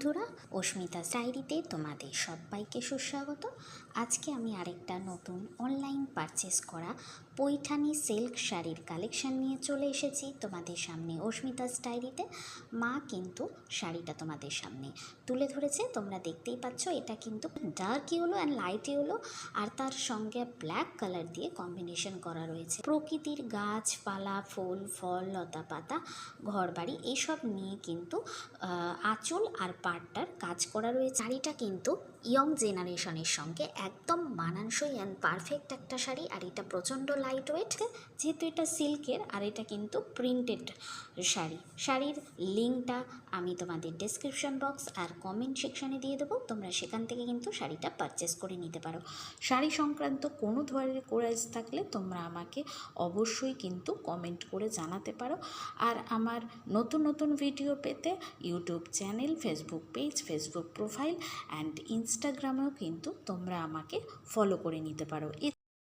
বন্ধুরা, অস্মিতা ডায়েরিতে তোমাদের সবাইকে সুস্বাগত। আজকে আমি আরেকটা নতুন অনলাইন পারচেস করা পৈঠানি সিল্ক শাড়ির কালেকশন নিয়ে চলে এসেছি তোমাদের সামনে অস্মিতা ডায়েরিতে। মা কিন্তু শাড়িটা তোমাদের সামনে তুলে ধরেছে, তোমরা দেখতেই পাচ্ছ। এটা কিন্তু dark yellow and light yellow, আর তার সঙ্গে ব্ল্যাক কালার দিয়ে কম্বিনেশন করা রয়েছে। প্রকৃতির গাছপালা, ফুল ফল, লতা পাতা, ঘরবাড়ি এইসব নিয়ে কিন্তু আঁচল আর পাড়টার কাজ করা রয়েছে। শাড়িটা কিন্তু ইয়ং জেনারেশনের সঙ্গে একদম মানানসই অ্যান্ড পারফেক্ট একটা শাড়ি। আর এটা প্রচণ্ড লাইট ওয়েট, যেহেতু এটা সিল্কের আর এটা কিন্তু প্রিন্টেড শাড়ির লিঙ্কটা আমি তোমাদের ডেসক্রিপশন বক্স আর কমেন্ট সেকশানে দিয়ে দেবো, তোমরা সেখান থেকে কিন্তু শাড়িটা পারচেস করে নিতে পারো। শাড়ি সংক্রান্ত কোনো ধরনের কোয়ারিজ থাকলে তোমরা আমাকে অবশ্যই কিন্তু কমেন্ট করে জানাতে পারো। আর আমার নতুন নতুন ভিডিও পেতে YouTube channel, Facebook page, Facebook profile and ইনস্টাগ্রামেও কিন্তু তোমরা আমাকে ফলো করে নিতে পারো।